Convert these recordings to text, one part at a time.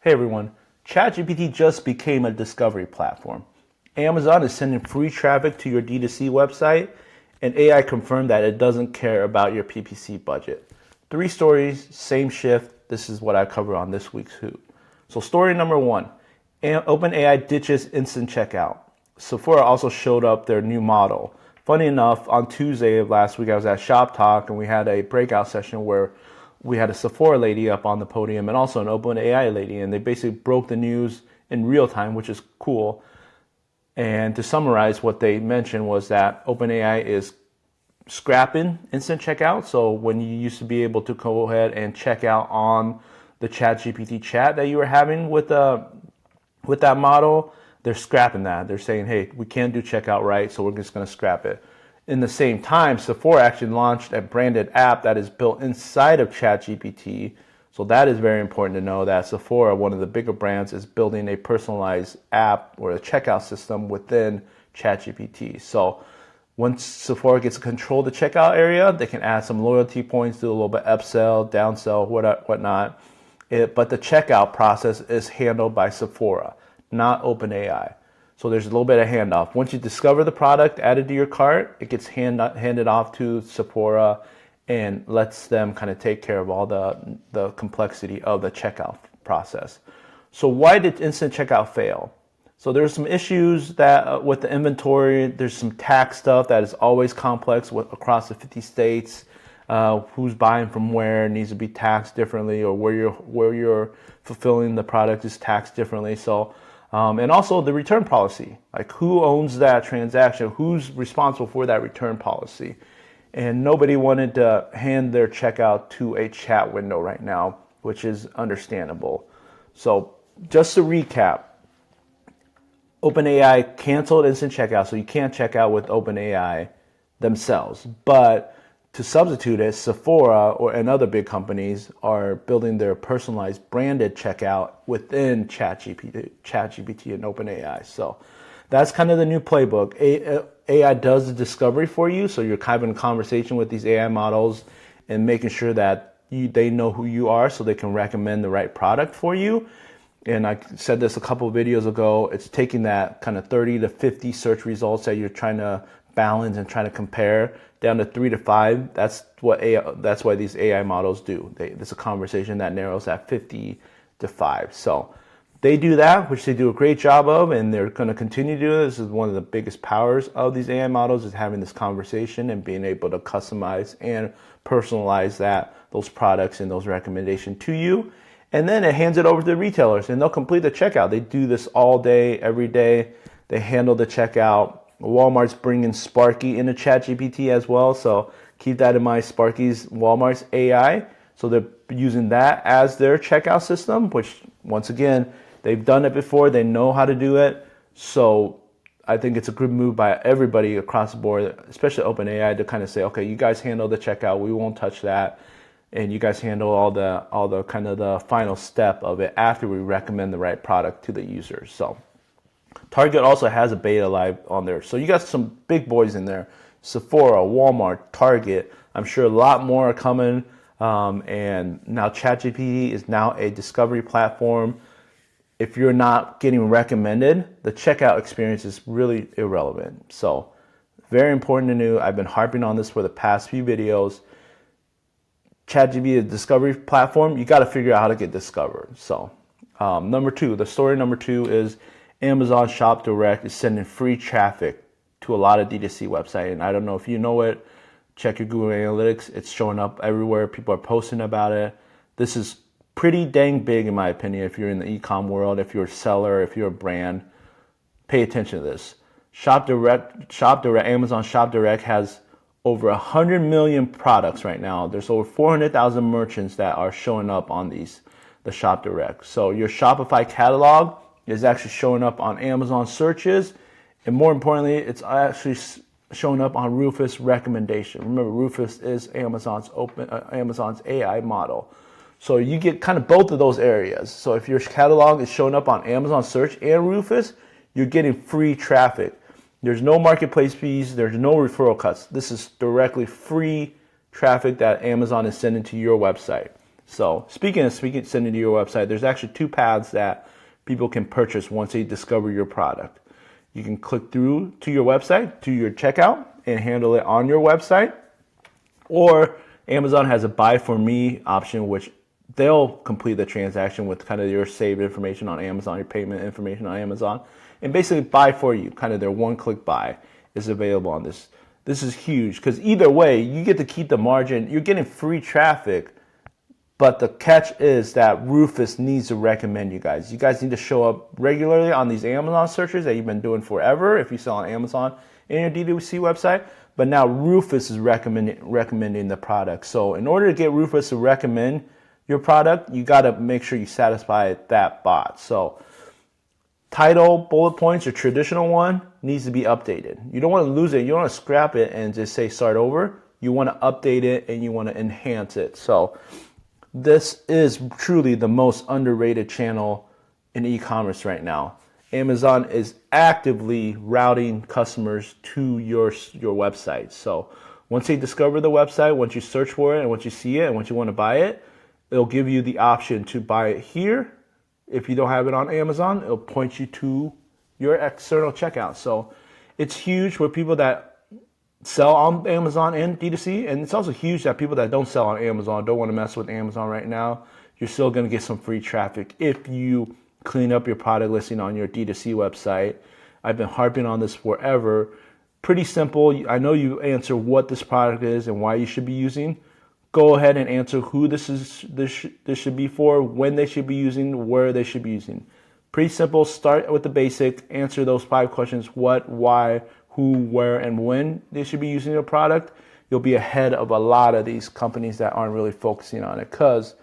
Hey everyone, ChatGPT just became a discovery platform. Amazon is sending free traffic to your D2C website, and AI confirmed that it doesn't care about your PPC budget. 3 stories, same shift. This is what I cover on this week's Hoot. So story number 1, OpenAI ditches instant checkout. Sephora also showed up their new model. Funny enough, on Tuesday of last week, I was at Shop Talk and we had a breakout session where we had a Sephora lady up on the podium and also an OpenAI lady, and they basically broke the news in real time, which is cool. And to summarize, what they mentioned was that OpenAI is scrapping instant checkout. So when you used to be able to go ahead and check out on the ChatGPT chat that you were having with that model, they're scrapping that. They're saying, hey, we can't do checkout right, so we're just going to scrap it. In the same time, Sephora actually launched a branded app that is built inside of ChatGPT. So that is very important to know that Sephora, one of the bigger brands, is building a personalized app or a checkout system within ChatGPT. So once Sephora gets to control the checkout area, they can add some loyalty points, do a little bit upsell, downsell, whatnot. But the checkout process is handled by Sephora, not OpenAI. So there's a little bit of handoff. Once you discover the product added to your cart, it gets handed off to Sephora and lets them kind of take care of all the complexity of the checkout process. So why did instant checkout fail? So there's some issues that with the inventory. There's some tax stuff that is always complex across the 50 states. Who's buying from where needs to be taxed differently, or where you're fulfilling the product is taxed differently. So and also the return policy, like who owns that transaction, who's responsible for that return policy. And nobody wanted to hand their checkout to a chat window right now, which is understandable. So just to recap, OpenAI canceled instant checkout, so you can't check out with OpenAI themselves. But to substitute it, Sephora and other big companies are building their personalized branded checkout within ChatGPT and OpenAI. So that's kind of the new playbook. AI does the discovery for you, so you're kind of in conversation with these AI models and making sure that they know who you are so they can recommend the right product for you. And I said this a couple of videos ago, it's taking that kind of 30 to 50 search results that you're trying to balance and trying to compare down to 3 to 5. That's why these AI models do. There's a conversation that narrows at 50 to 5. So they do that, which they do a great job of, and they're going to continue to do this. This is one of the biggest powers of these AI models, is having this conversation and being able to customize and personalize those products and those recommendations to you. And then it hands it over to the retailers, and they'll complete the checkout. They do this all day, every day. They handle the checkout. Walmart's bringing Sparky into ChatGPT as well, so keep that in mind. Sparky's Walmart's AI, so they're using that as their checkout system, which once again, they've done it before, they know how to do it. So I think it's a good move by everybody across the board, especially OpenAI, to kind of say, okay, you guys handle the checkout, we won't touch that, and you guys handle all the kind of the final step of it after we recommend the right product to the users. So Target also has a beta live on there. So you got some big boys in there. Sephora, Walmart, Target. I'm sure a lot more are coming. And now ChatGPT is now a discovery platform. If you're not getting recommended, the checkout experience is really irrelevant. So very important to know. I've been harping on this for the past few videos. ChatGPT is a discovery platform. You got to figure out how to get discovered. So story number 2 is Amazon ShopDirect is sending free traffic to a lot of D2C websites. And I don't know if you know it, check your Google Analytics. It's showing up everywhere. People are posting about it. This is pretty dang big, in my opinion, if you're in the e-com world, if you're a seller, if you're a brand. Pay attention to this. Amazon ShopDirect has over 100 million products right now. There's over 400,000 merchants that are showing up on the ShopDirect. So your Shopify catalog is actually showing up on Amazon searches, and more importantly, it's actually showing up on Rufus recommendation. Remember, Rufus is Amazon's AI model. So you get kind of both of those areas. So if your catalog is showing up on Amazon search and Rufus, you're getting free traffic. There's no marketplace fees, there's no referral cuts. This is directly free traffic that Amazon is sending to your website. So speaking of sending to your website, there's actually two paths that people can purchase once they discover your product. You can click through to your website, to your checkout, and handle it on your website. Or Amazon has a buy for me option, which they'll complete the transaction with kind of your saved information on Amazon, your payment information on Amazon, and basically buy for you. Kind of their one-click buy is available on this. This is huge because either way, you get to keep the margin. You're getting free traffic, but the catch is that Rufus needs to recommend you guys. You guys need to show up regularly on these Amazon searches that you've been doing forever if you sell on Amazon and your D2C website. But now Rufus is recommending the product. So in order to get Rufus to recommend your product, you got to make sure you satisfy that bot. So title, bullet points, your traditional one needs to be updated. You don't want to lose it. You don't want to scrap it and just say start over. You want to update it and you want to enhance it. So this is truly the most underrated channel in e-commerce right now. Amazon is actively routing customers to your website. So once they discover the website, once you search for it and once you see it and once you want to buy it, it'll give you the option to buy it here. If you don't have it on Amazon, it'll point you to your external checkout. So it's huge for people that sell on Amazon and D2C, and it's also huge that people that don't sell on Amazon, don't want to mess with Amazon right now, you're still going to get some free traffic if you clean up your product listing on your D2C website. I've been harping on this forever. Pretty simple. I know you answer what this product is and why you should be using. Go ahead and answer who this should be for, when they should be using, where they should be using. Pretty simple. Start with the basic. Answer those 5 questions: what, why, who, where, and when they should be using your product. You'll be ahead of a lot of these companies that aren't really focusing on it, because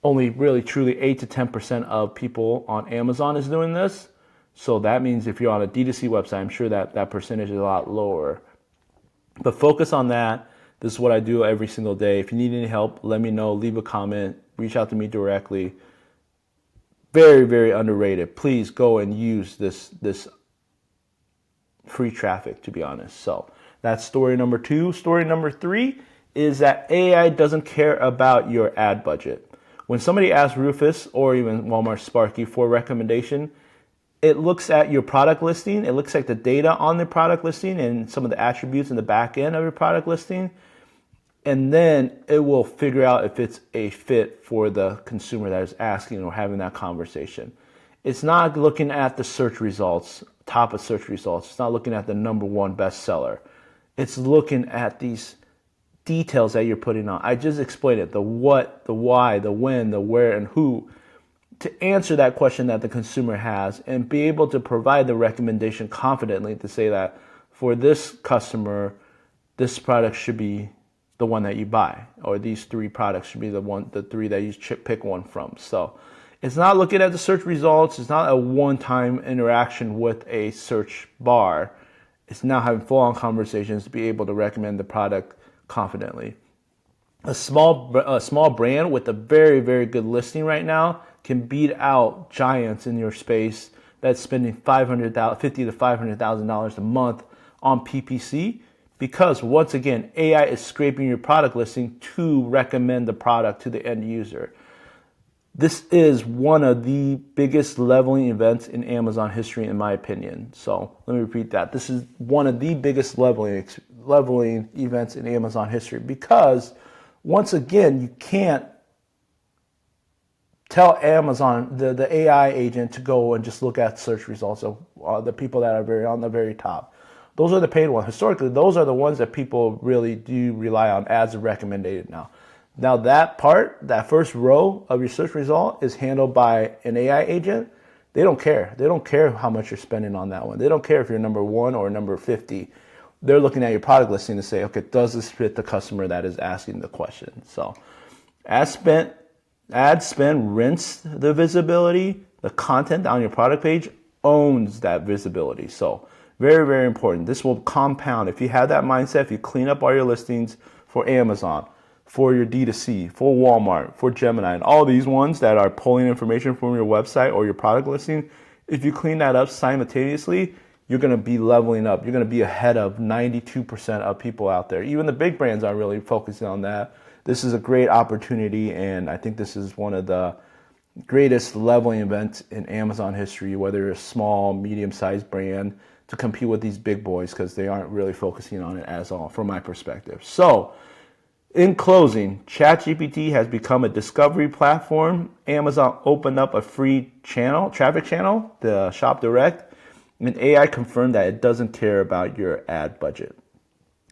only really truly 8 to 10% of people on Amazon is doing this. So that means if you're on a D2C website, I'm sure that percentage is a lot lower. But focus on that. This is what I do every single day. If you need any help, let me know. Leave a comment. Reach out to me directly. Very, very underrated. Please go and use this free traffic, to be honest. So that's story number 2. Story number 3 is that AI doesn't care about your ad budget. When somebody asks Rufus or even Walmart Sparky for a recommendation, it looks at your product listing. It looks at the data on the product listing and some of the attributes in the back end of your product listing. And then it will figure out if it's a fit for the consumer that is asking or having that conversation. It's not looking at the search results, top of search results. It's not looking at the number 1 bestseller. It's looking at these details that you're putting on. I just explained it: the what, the why, the when, the where, and who, to answer that question that the consumer has and be able to provide the recommendation confidently to say that for this customer, this product should be the one that you buy, or these 3 products should be the 3 that you pick one from. So it's not looking at the search results. It's not a one-time interaction with a search bar. It's now having full-on conversations to be able to recommend the product confidently. A small brand with a very, very good listing right now can beat out giants in your space that's spending $50,000 to $500,000 a month on PPC, because once again, AI is scraping your product listing to recommend the product to the end user. This is one of the biggest leveling events in Amazon history, in my opinion. So let me repeat that. This is one of the biggest leveling events in Amazon history, because once again, you can't tell Amazon, the AI agent, to go and just look at search results of the people that are on the very top. Those are the paid ones. Historically, those are the ones that people really do rely on as recommended now. Now that part, that first row of your search result is handled by an AI agent. They don't care. They don't care how much you're spending on that one. They don't care if you're number 1 or number 50. They're looking at your product listing to say, okay, does this fit the customer that is asking the question? So ad spend rents the visibility. The content on your product page owns that visibility. So very, very important. This will compound. If you have that mindset, if you clean up all your listings for Amazon, for your D2C, for Walmart, for Gemini, and all these ones that are pulling information from your website or your product listing, if you clean that up simultaneously, you're going to be leveling up. You're going to be ahead of 92% of people out there. Even the big brands aren't really focusing on that. this is a great opportunity, and I think this is one of the greatest leveling events in Amazon history, whether you're a small, medium-sized brand, to compete with these big boys, because they aren't really focusing on it as all, from my perspective. So, in closing, ChatGPT has become a discovery platform. Amazon opened up a free traffic channel, the ShopDirect, and AI confirmed that it doesn't care about your ad budget.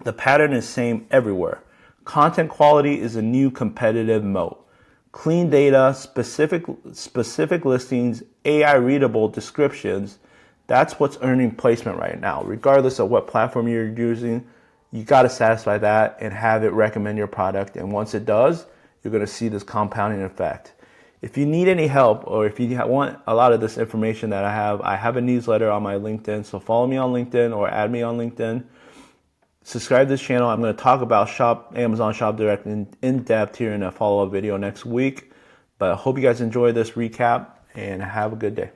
The pattern is same everywhere. Content quality is a new competitive moat. Clean data, specific listings, AI readable descriptions, that's what's earning placement right now. Regardless of what platform you're using, you got to satisfy that and have it recommend your product. And once it does, you're going to see this compounding effect. If you need any help, or if you want a lot of this information that I have a newsletter on my LinkedIn. So follow me on LinkedIn or add me on LinkedIn. Subscribe to this channel. I'm going to talk about Amazon ShopDirect in depth here in a follow-up video next week. But I hope you guys enjoy this recap and have a good day.